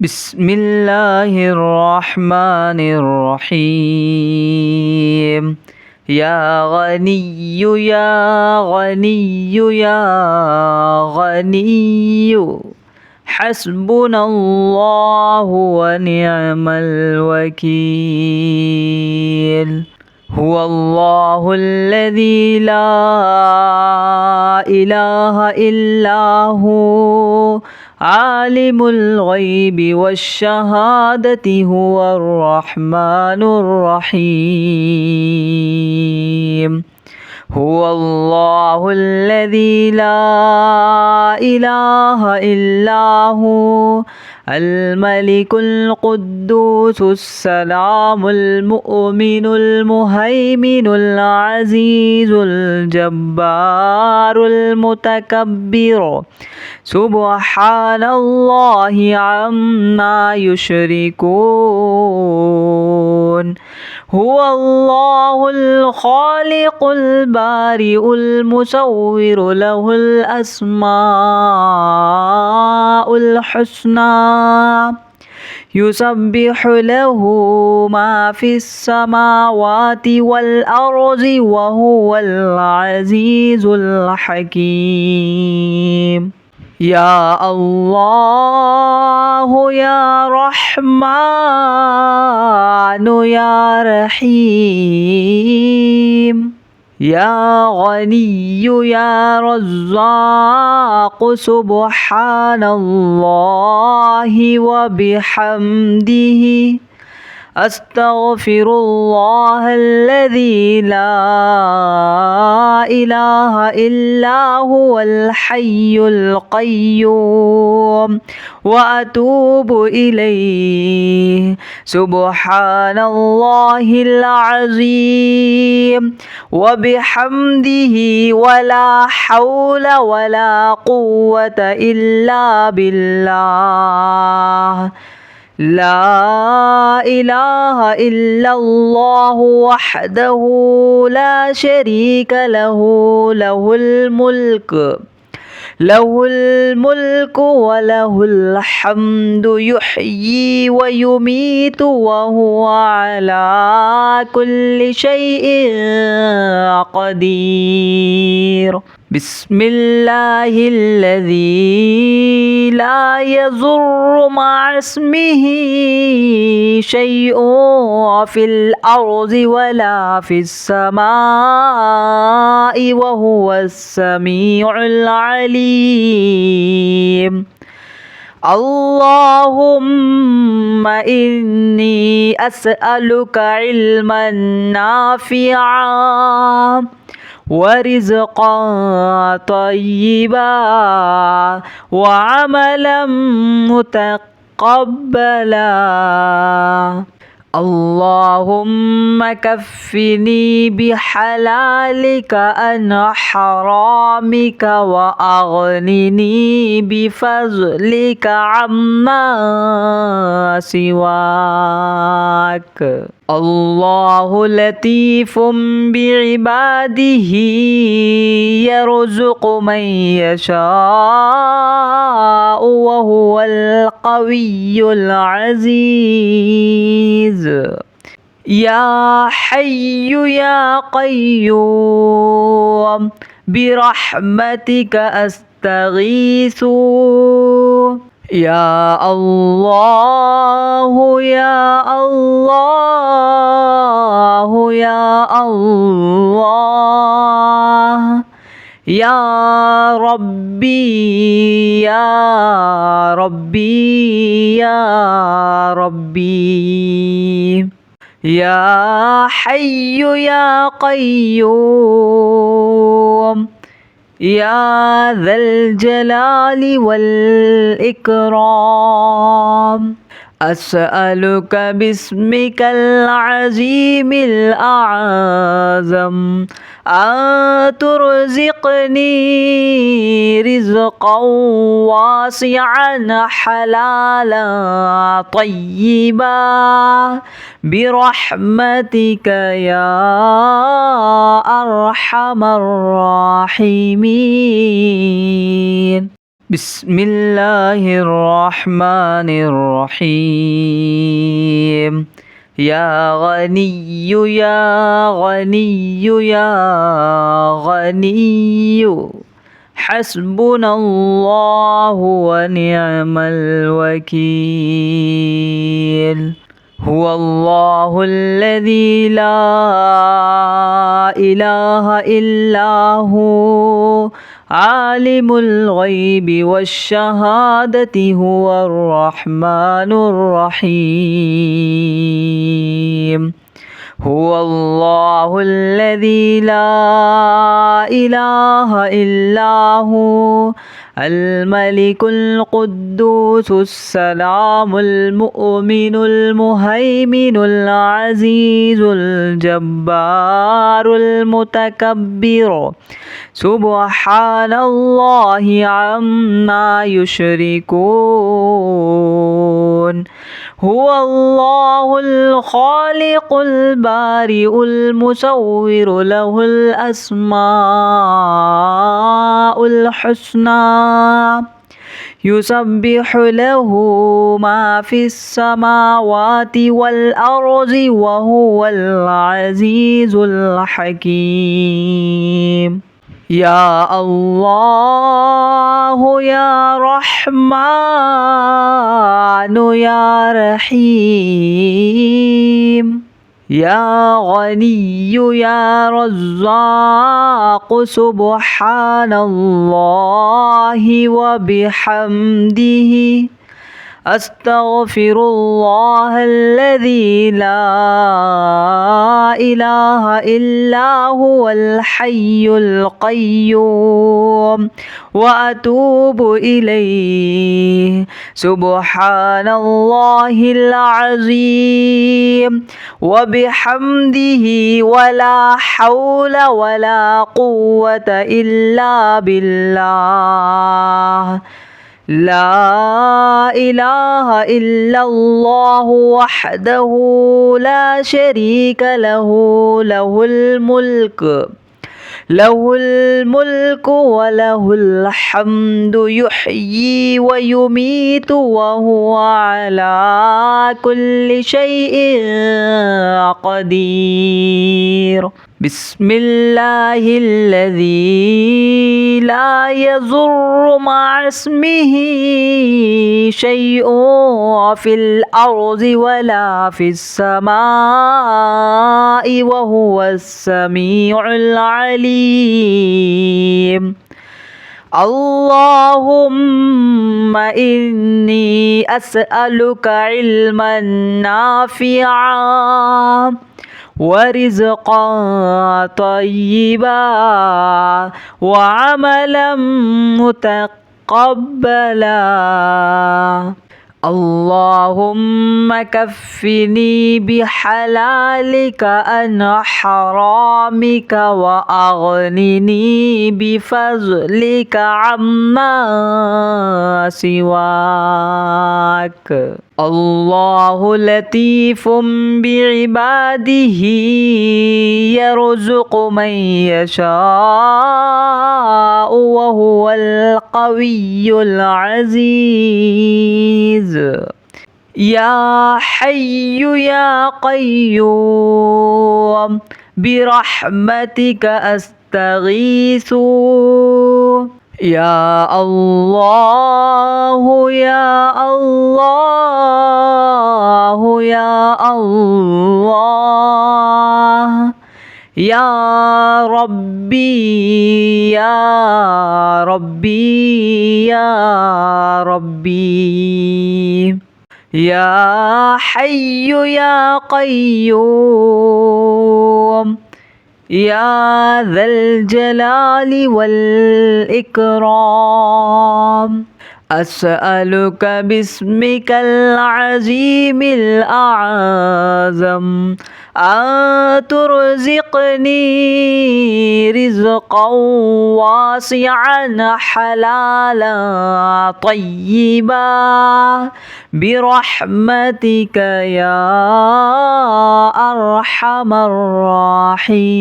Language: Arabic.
بسم الله الرحمن الرحيم. يا غني يا غني يا غني حسبنا الله ونعم الوكيل. هو الله الذي لا إله إلا هو عالم الغيب والشهادة هو الرحمن الرحيم. هو الله الذي لا إله إلا هو الملك القدوس السلام المؤمن المهيمن العزيز الجبار المتكبر سبحان الله عما يشركون. هو الله الخالق البارئ المصور له الأسماء الحسنى يسبح له ما في السماوات والأرض وهو العزيز الحكيم. يا الله يا رحمن يا رحيم. يا غني يا رزاق سبحان الله وبحمده أستغفر الله الذي لا إله إلا هو الحي القيوم وأتوب إليه. سبحان الله العظيم وبحمده ولا حول ولا قوة إلا بالله. لا إله إلا الله وحده لا شريك له له الملك وله الحمد يحيي ويميت وهو على كل شيء قدير. بسم الله الذي لا يضر مع اسمه شيء في الأرض ولا في السماء وهو السميع العليم. اللهم إني أسألك علما نافعا ورزقا طيبا وعملا متقبلا. اللهم كفني بحلالك عن حرامك وأغنني بفضلك عما سواك. الله لطيف بعباده يرزق من يشاء وهو القوي العزيز. يا حي يا قيوم برحمتك أستغيث. يا الله يا الله يا الله يا ربي يا ربي يا ربي. يا حي يا قيوم يا ذا الجلال والإكرام أسألك باسمك العظيم الأعظم أن ترزقني رزقا واسعا حلالا طيبا برحمتك يا أرحم الراحمين. بسم الله الرحمن الرحيم يا غني يا غني يا غني حسبنا الله ونعم الوكيل هو الله الذي لا إله إلا هو عالم الغيب والشهادة هو الرحمن الرحيم هو الله الذي لا إله إلا هو الملك القدوس السلام المؤمن المهيمن العزيز الجبار المتكبر سبحان الله عما يشركون هو الله الخالق البارئ المصور له الأسماء الحسنى يسبح له ما في السماوات والأرض وهو العزيز الحكيم يا الله يا رحمن يا رحيم يا غني يا رزاق سبحان الله وبحمده أستغفر الله الذي لا إله إلا هو الحي القيوم وأتوب إليه سبحان الله العظيم وبحمده ولا حول ولا قوة إلا بالله لا إله إلا الله وحده لا شريك له له الملك وله الحمد يحيي ويميت وهو على كل شيء قدير بسم الله الذي لا يضر مع اسمه شيء في الأرض ولا في السماء وهو السميع العليم اللهم إني أسألك علما نافعا ورزقا طيبا وعملا متقبلا اللهم كفني بحلالك عن حرامك وأغنني بفضلك عما سواك الله لطيف بعباده يرزق من يشاء وهو القوي العزيز يا حي يا قيوم برحمتك أستغيث يا الله يا الله يا الله يا ربي يا ربي يا ربي يا حي يا قيوم يا ذا الجلال والإكرام أسألك باسمك العظيم الأعظم أن ترزقني رزقا واسعا حلالا طيبا برحمتك يا أرحم الراحمين.